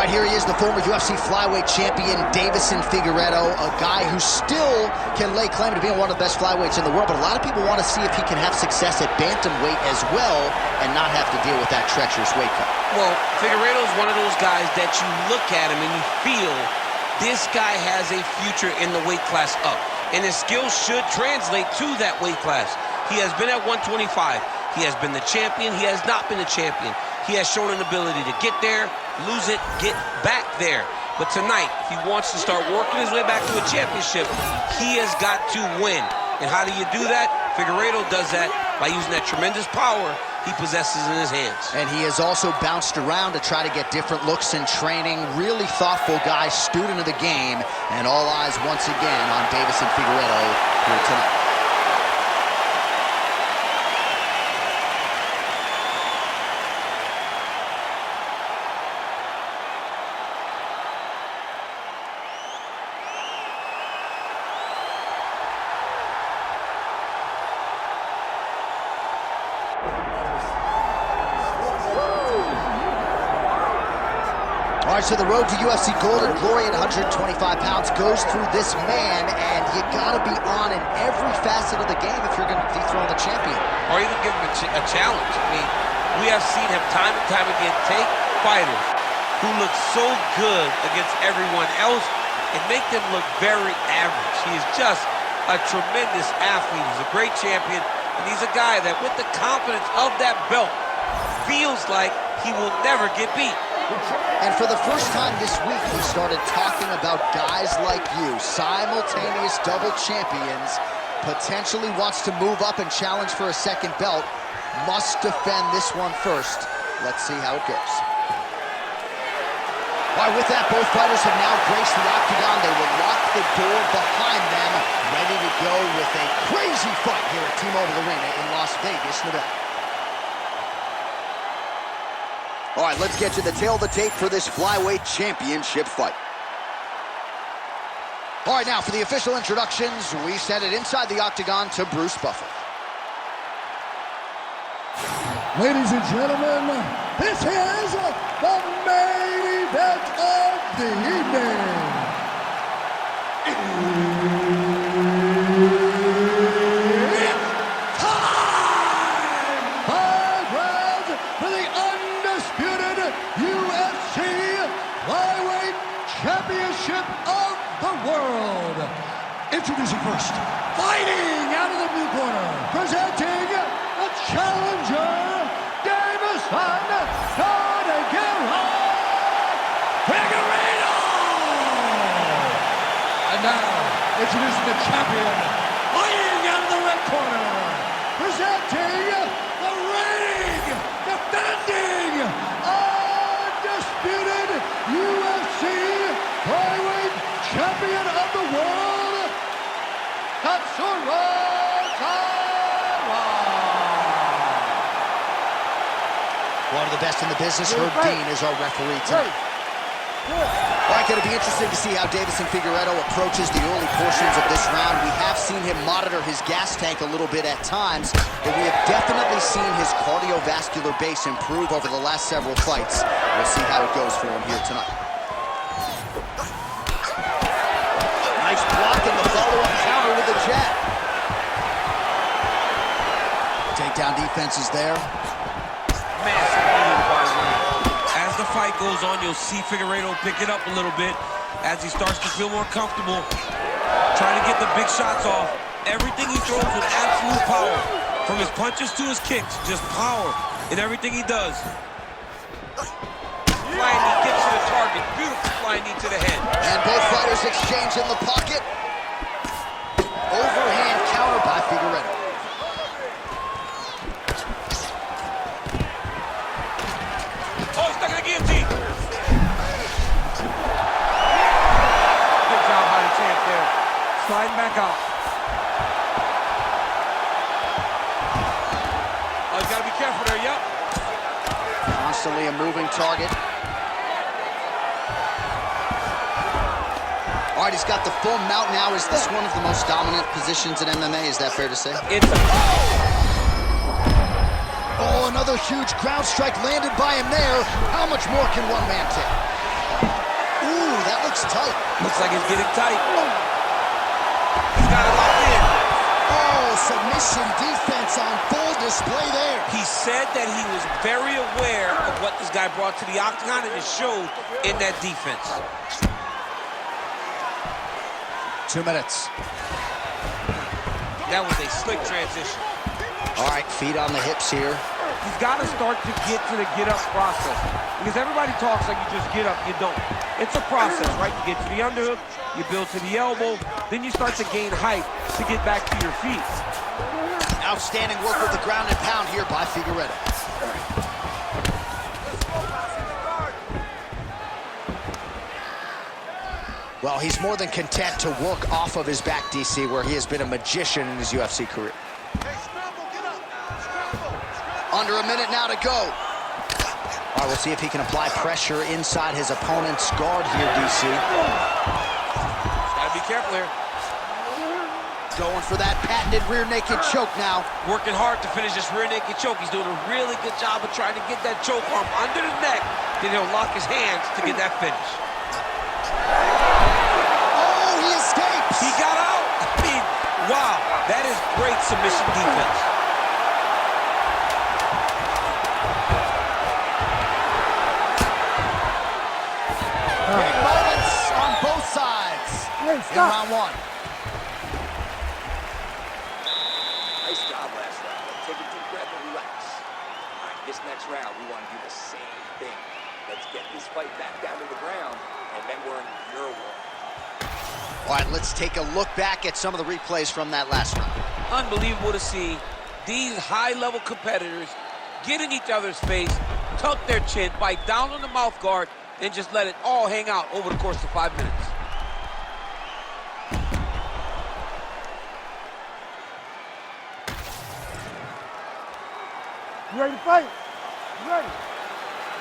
All right, here he is, the former UFC flyweight champion, Deiveson Figueiredo, a guy who still can lay claim to being one of the best flyweights in the world, but a lot of people want to see if he can have success at bantamweight as well and not have to deal with that treacherous weight cut. Well, Figueiredo is one of those guys that you look at him and you feel this guy has a future in the weight class up, and his skills should translate to that weight class. He has been at 125. He has been the champion. He has not been the champion. He has shown an ability to get there, lose it, get back there. But tonight, if he wants to start working his way back to a championship, he has got to win. And how do you do that? Figueiredo does that by using that tremendous power he possesses in his hands. And he has also bounced around to try to get different looks in training. Really thoughtful guy, student of the game, and all eyes once again on Deiveson Figueiredo here tonight. All right, so the road to UFC Gold and Glory at 125 pounds goes through this man, and you gotta be on in every facet of the game if you're gonna dethrone the champion. Or even give him a challenge. I mean, we have seen him time and time again take fighters who look so good against everyone else and make them look very average. He is just a tremendous athlete. He's a great champion, and he's a guy that with the confidence of that belt feels like he will never get beat. And for the first time this week, he started talking about guys like you, simultaneous double champions, potentially wants to move up and challenge for a second belt, must defend this one first. Let's see how it goes. All right, with that, both fighters have now graced the octagon. They will lock the door behind them, ready to go with a crazy fight here at T-Mobile Arena in Las Vegas, Nevada. All right, let's get to the tail of the tape for this flyweight championship fight. All right, now for the official introductions, we send it inside the octagon to Bruce Buffer. Ladies and gentlemen, this is the main event of the evening. Championship of the world. Introducing first, fighting out of the blue corner, presenting the challenger, Deiveson Taira Figueiredo. And now, introducing the champion, fighting out of the red corner, presenting the reigning, defending, undisputed UFC flyweight champion of the world, Tatsuro Taira. One of the best in the business, Herb Dean is our referee tonight. All right, going to be interesting to see how Deiveson Figueiredo approaches the early portions of this round. We have seen him monitor his gas tank a little bit at times, but we have definitely seen his cardiovascular base improve over the last several fights. We'll see how it goes for him here tonight. Nice block and the follow-up counter with the jab. Takedown defense is there. Massive move by Lee. As the fight goes on, you'll see Figueiredo pick it up a little bit as he starts to feel more comfortable, trying to get the big shots off. Everything he throws with absolute power, from his punches to his kicks, just power in everything he does. Flying knee gets to the target. Beautiful flying knee to the head. And both fighters exchange in the pocket. Overhand counter by Figueiredo. Oh, he's stuck in the guillotine. Good job by the champ there. Sliding back out. Oh, he's got to be careful there, yep. Constantly a moving target. All right, he's got the full mount now. Is this one of the most dominant positions in MMA? Is that fair to say? Oh, another huge ground strike landed by him there. How much more can one man take? Looks like it's getting tight. He's got it locked in. Oh, submission defense on full display there. He said that he was very aware of what this guy brought to the octagon, and it showed in that defense. 2 minutes. That was a slick transition. All right, feet on the hips here. He's got to start to get to the get-up process. Because everybody talks like you just get up, you don't. It's a process, right? You get to the underhook, you build to the elbow, then you start to gain height to get back to your feet. Outstanding work with the ground and pound here by Figueiredo. Well, he's more than content to work off of his back, DC, where he has been a magician in his UFC career. Under a minute now to go. All right, we'll see if he can apply pressure inside his opponent's guard here, DC. Gotta be careful here. Going for that patented rear naked choke now. Working hard to finish this rear naked choke. He's doing a really good job of trying to get that choke arm under the neck. Then he'll lock his hands to get that finish. Oh, he escapes. He got out. I mean, wow, that is great submission defense. Big moments on both sides in round one. Nice job last round. Take a deep breath and relax. All right, this next round, we want to do the same thing. Let's get this fight back down to the ground, and then we're in your war. All right, let's take a look back at some of the replays from that last round. Unbelievable to see these high-level competitors get in each other's face, tuck their chin, bite down on the mouth guard, and just let it all hang out over the course of 5 minutes. You ready to fight? You ready?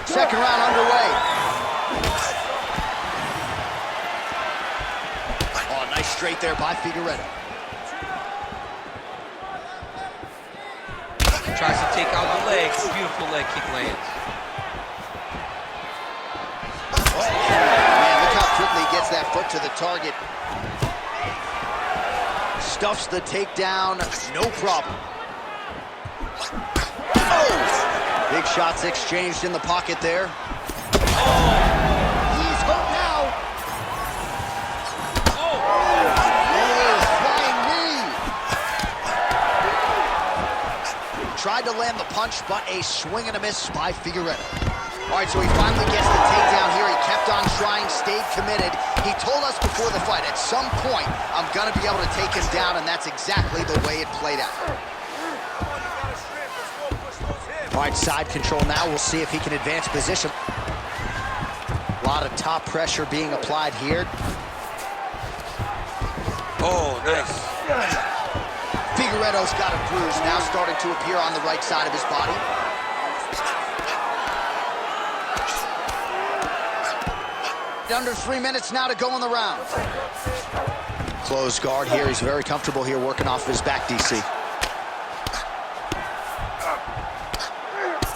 Second round underway. Oh, nice straight there by Figueiredo. Tries to take out the leg. Beautiful leg kick lands. Man, look how quickly he gets that foot to the target. Stuffs the takedown, no problem. Oh! Big shots exchanged in the pocket there. Oh! He's hurt now. Oh! Oh, flying knee. Tried to land the punch, but a swing and a miss by Figueiredo. All right, so he finally gets the takedown here. He kept on trying, stayed committed. He told us before the fight, at some point, I'm gonna be able to take him down, and that's exactly the way it played out. All right, side control now. We'll see if he can advance position. A lot of top pressure being applied here. Oh, nice. Figueiredo's got a bruise now starting to appear on the right side of his body. Under 3 minutes now to go in the round. Closed guard here. He's very comfortable here working off his back, DC.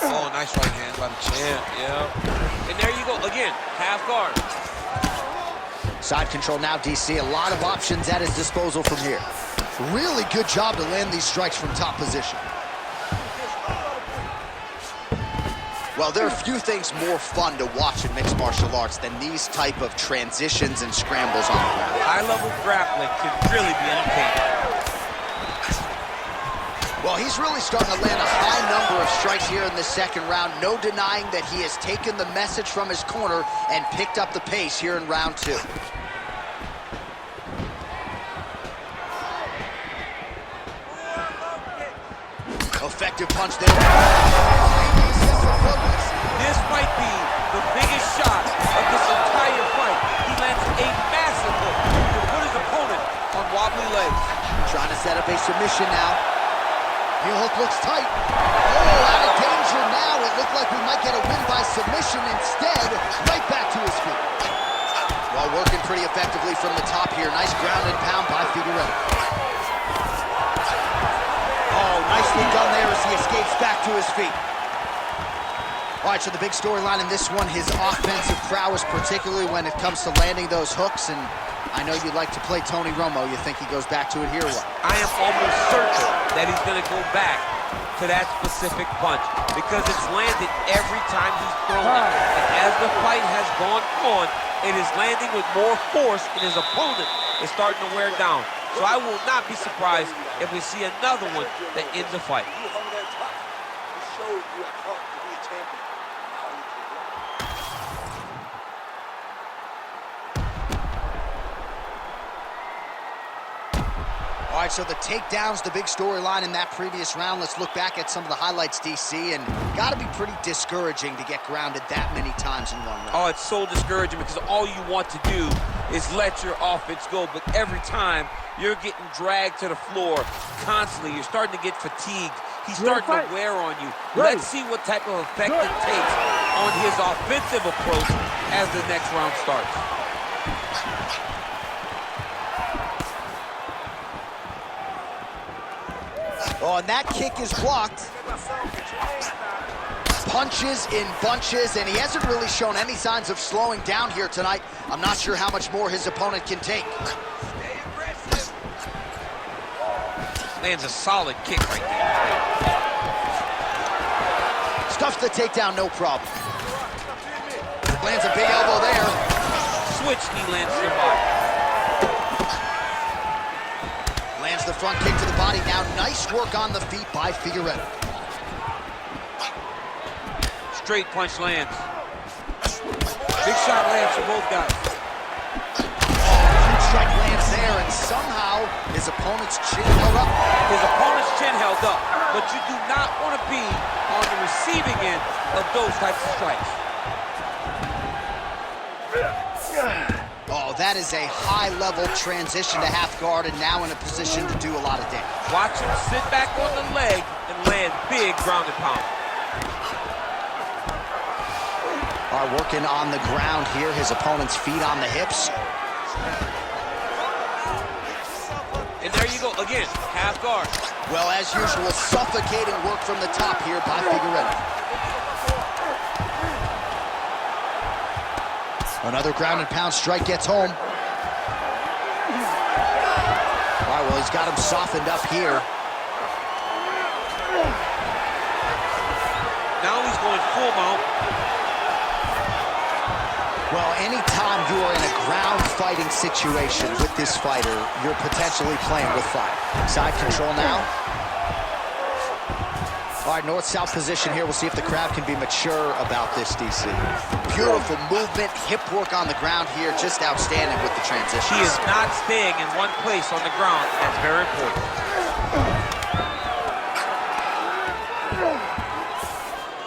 Oh, nice right hand by the champ. Yeah. And there you go. Again, half guard. Side control now, DC. A lot of options at his disposal from here. Really good job to land these strikes from top position. Well, there are few things more fun to watch in mixed martial arts than these type of transitions and scrambles on the ground. High-level grappling can really be entertaining. Well, he's really starting to land a high number of strikes here in the second round. No denying that he has taken the message from his corner and picked up the pace here in round two. Effective punch there. This might be the biggest shot of this entire fight. He lands a massive hook to put his opponent on wobbly legs. Trying to set up a submission now. Heel hook looks tight. Oh, out of danger now. It looked like we might get a win by submission. Instead, right back to his feet. Well, working pretty effectively from the top here. Nice ground and pound by Figueiredo. Oh, nicely done there as he escapes back to his feet. All right, so the big storyline in this one, his offensive prowess, particularly when it comes to landing those hooks. And I know you like to play Tony Romo. You think he goes back to it here or what? I am almost certain that he's going to go back to that specific punch because it's landed every time he's thrown it. And as the fight has gone on, it is landing with more force, and his opponent is starting to wear down. So I will not be surprised if we see another one that ends the fight. You hung there tough. You showed you have heart to be a champion. Now you can win. All right, so the takedowns, the big storyline in that previous round. Let's look back at some of the highlights, DC, and got to be pretty discouraging to get grounded that many times in one round. Oh, it's so discouraging because all you want to do is let your offense go, but every time you're getting dragged to the floor constantly. You're starting to get fatigued. He's starting to wear on you. Let's see what type of effect it takes on his offensive approach as the next round starts. Oh, and that kick is blocked. Punches in bunches, and he hasn't really shown any signs of slowing down here tonight. I'm not sure how much more his opponent can take. Lands a solid kick right there. Stuffs the takedown, no problem. Lands a big elbow there. Switch knee lands to the body. Lands the front kick to the body. Now, nice work on the feet by Figueiredo. Straight punch lands. Big shot lands for both guys. Huge strike lands there, and somehow his opponent's chin held up. His opponent's chin held up, but you do not want to be on the receiving end of those types of strikes. Oh, that is a high-level transition to half guard, and now in a position to do a lot of damage. Watch him sit back on the leg and land big ground and pound. All right, working on the ground here, his opponent's feet on the hips. And there you go, again, half guard. Well, as usual, suffocating work from the top here by Figueiredo. Another ground and pound strike gets home. All right, well, he's got him softened up here. Now he's going full mount. Well, anytime you are in a ground fighting situation with this fighter, you're potentially playing with fire. Side control now. All right, north-south position here. We'll see if the crowd can be mature about this, DC. Beautiful movement, hip work on the ground here. Just outstanding with the transitions. He is not staying in one place on the ground. That's very important.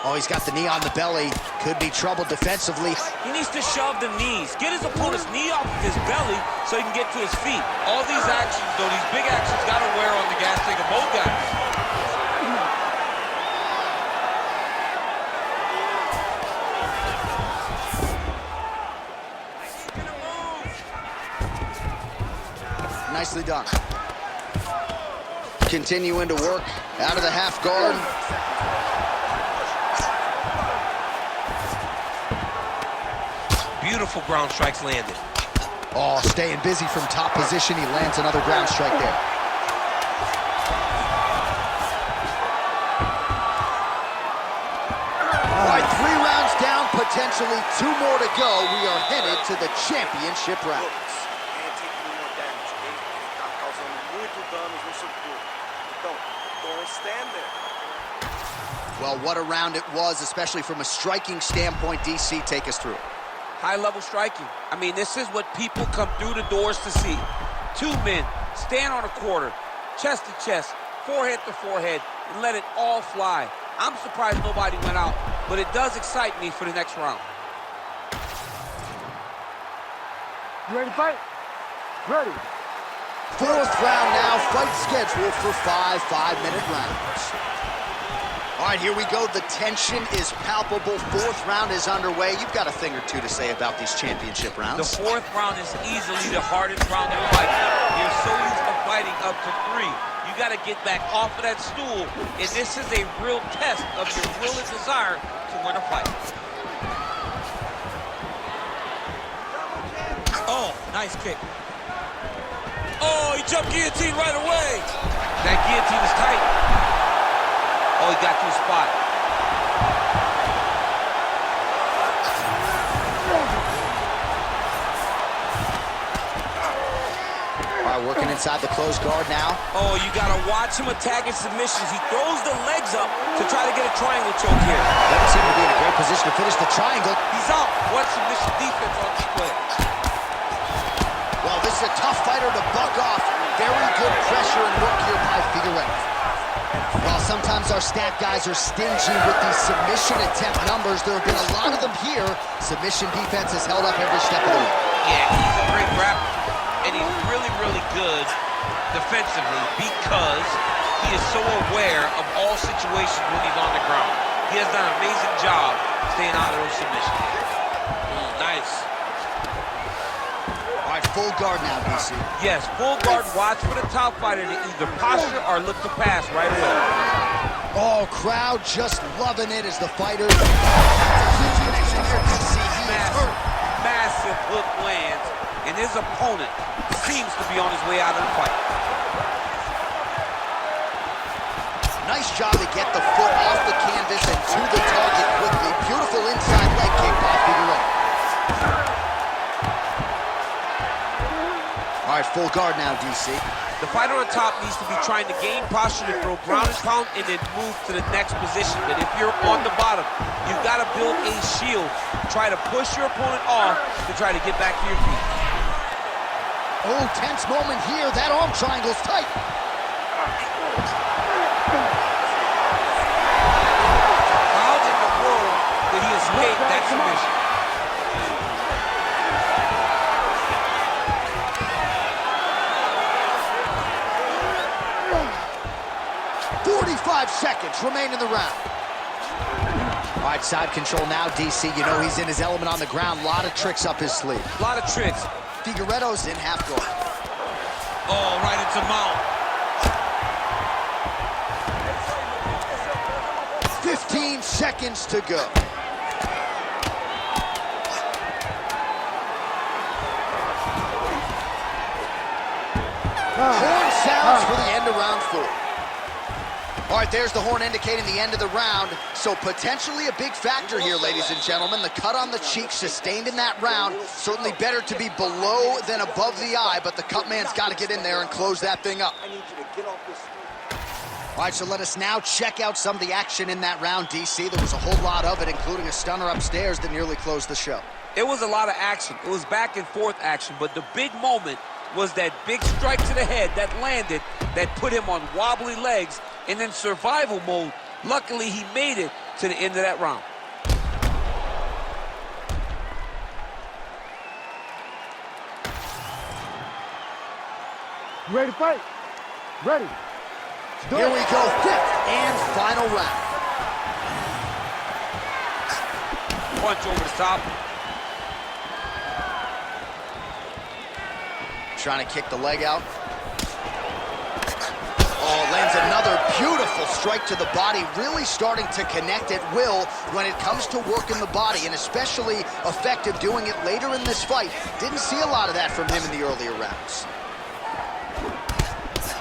Oh, he's got the knee on the belly. Could be trouble defensively. He needs to shove the knees. Get his opponent's knee off of his belly so he can get to his feet. All these actions, though, these big actions, got to wear on the gas tank of both guys. Nicely done. Continuing to work out of the half guard. Beautiful ground strikes landed. Oh, staying busy from top position. He lands another ground strike there. All right, 3 rounds down, potentially 2 more to go. We are headed to the championship rounds. Well, what a round it was, especially from a striking standpoint. DC, take us through it. High-level striking. I mean, this is what people come through the doors to see. 2 men stand on a quarter, chest to chest, forehead to forehead, and let it all fly. I'm surprised nobody went out, but it does excite me for the next round. You ready to fight? Ready. 4th round now, fight scheduled for 5 5-minute rounds. All right, here we go. The tension is palpable. 4th round is underway. You've got a thing or two to say about these championship rounds. The 4th round is easily the hardest round in fight. You're so used to fighting up to 3. You got to get back off of that stool, and this is a real test of your will and desire to win a fight. Oh, nice kick. Oh, he jumped guillotine right away. That guillotine is tight. Oh, he got to a spot. Working inside the closed guard now. Oh, you gotta watch him attacking submissions. He throws the legs up to try to get a triangle choke here. Doesn't seem to be in a great position to finish the triangle. He's out. What submission defense on this play? Well, this is a tough fighter to buck off. Very good pressure and work here by Figueiredo. While sometimes our stat guys are stingy with these submission attempt numbers, there have been a lot of them here. Submission defense has held up every step of the way. Yeah, he's a great grappler. And he's really, really good defensively because he is so aware of all situations when he's on the ground. He has done an amazing job staying out of those submissions. Nice. All right, full guard now, DC. Yes, full guard. Watch for the top fighter to either posture or look to pass right away. Oh, crowd just loving it as the fighters. Connection here, DC. He is hurt. Massive hook lands, and his opponent seems to be on his way out of the fight. Nice job to get the foot off the canvas and to the target quickly. Beautiful inside leg kick by Figueiredo. All right, full guard now, DC. The fighter on top needs to be trying to gain posture to throw ground and pound and then move to the next position. But if you're on the bottom, you've got to build a shield. Try to push your opponent off to try to get back to your feet. Oh, tense moment here. That arm triangle's tight. How in the world did he escape that submission? 45 seconds remain in the round. All right, side control now, DC. You know he's in his element on the ground. A lot of tricks up his sleeve. A lot of tricks. Figueiredo's in half guard. Oh, right into mount. 15 seconds to go. Horn sounds for the end of round 4. All right, there's the horn indicating the end of the round. So potentially a big factor here, ladies and gentlemen. The cut on the cheek sustained in that round. Certainly better to be below than above the eye, but the cut man's got to get in there and close that thing up. I need you to get off this stool. All right, so let us now check out some of the action in that round, DC. There was a whole lot of it, including a stunner upstairs that nearly closed the show. It was a lot of action. It was back and forth action, but the big moment was that big strike to the head that landed, that put him on wobbly legs, and then survival mode. Luckily, he made it to the end of that round. You ready to fight? Ready. Here we go, 5th and final round. Punch over the top. Trying to kick the leg out. Oh, lands another beautiful strike to the body, really starting to connect at will when it comes to working the body, and especially effective doing it later in this fight. Didn't see a lot of that from him in the earlier rounds.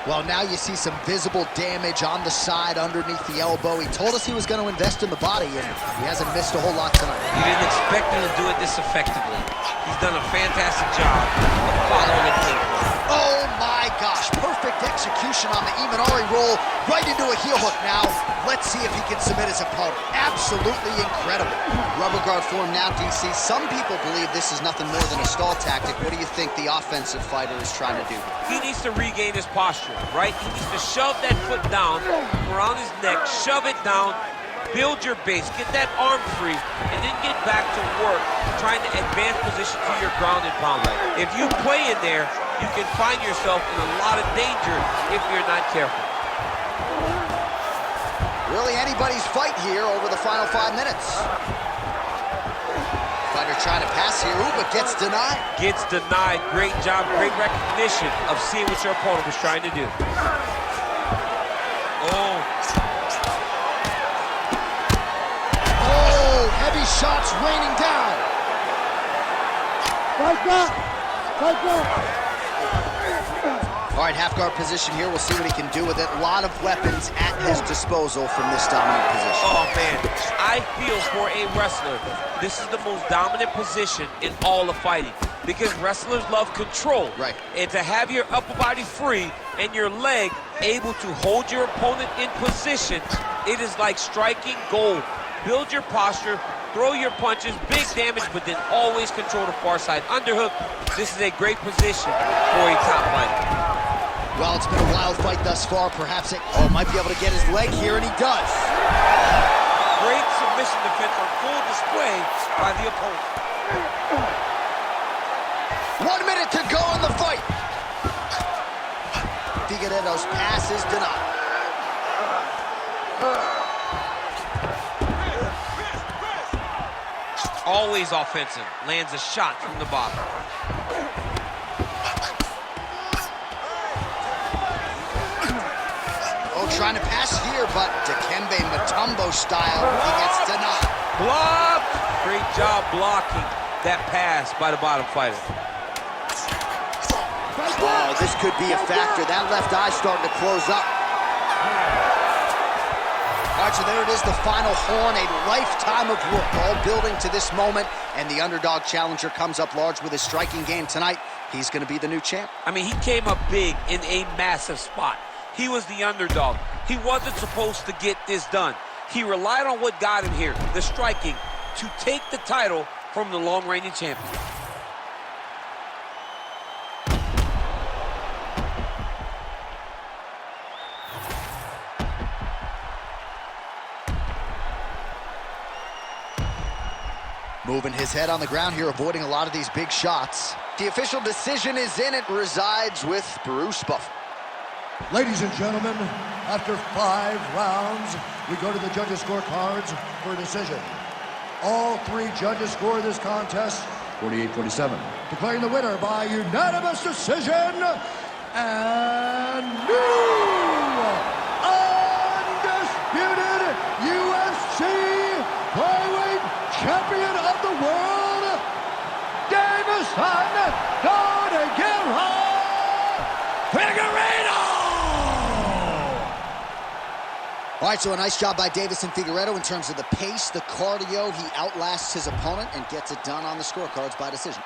Well, now you see some visible damage on the side underneath the elbow. He told us he was going to invest in the body, and he hasn't missed a whole lot tonight. You didn't expect him to do it this effectively. He's done a fantastic job of following the game. Oh my gosh, perfect execution on the Imanari roll, right into a heel hook now. Let's see if he can submit his opponent. Absolutely incredible. Rubber guard form now, DC. Some people believe this is nothing more than a stall tactic. What do you think the offensive fighter is trying to do? He needs to regain his posture, right? He needs to shove that foot down around his neck, shove it down, build your base, get that arm free, and then get back to work trying to advance position to your ground and pound. If you play in there, you can find yourself in a lot of danger if you're not careful. Really anybody's fight here over the final 5 minutes. Fighter trying to pass here, ooh, but gets denied. Gets denied. Great job, great recognition of seeing what your opponent was trying to do. shots raining down. Fight back! Fight back! All right, half guard position here. We'll see what he can do with it. A lot of weapons at his disposal from this dominant position. Oh, man. I feel for a wrestler, this is the most dominant position in all of fighting because wrestlers love control. Right. And to have your upper body free and your leg able to hold your opponent in position, it is like striking gold. Build your posture, throw your punches, big damage, but then always control the far side underhook. This is a great position for a top fighter. Well, it's been a wild fight thus far. Perhaps it might be able to get his leg here, and he does. Great submission defense on full display by the opponent. 1 minute to go in the fight. Figueiredo's pass is denied. Always offensive. Lands a shot from the bottom. Trying to pass here, but Dikembe Mutombo style, he gets denied. Blocked! Great job blocking that pass by the bottom fighter. Oh, this could be a factor. That left eye starting to close up. All right, so there it is, the final horn, a lifetime of work, all building to this moment, and the underdog challenger comes up large with his striking game tonight. He's going to be the new champ. I mean, he came up big in a massive spot. He was the underdog. He wasn't supposed to get this done. He relied on what got him here, the striking, to take the title from the long-reigning champion. Moving his head on the ground here, avoiding a lot of these big shots. The official decision is in. It resides with Bruce Buffer. Ladies and gentlemen, after 5 rounds, we go to the judges' scorecards for a decision. All 3 judges score this contest 48-47. Declaring the winner by unanimous decision, and new undisputed UFC flyweight champion of the world, Deiveson Figueiredo! All right, so a nice job by Deiveson Figueiredo in terms of the pace, the cardio. He outlasts his opponent and gets it done on the scorecards by decision.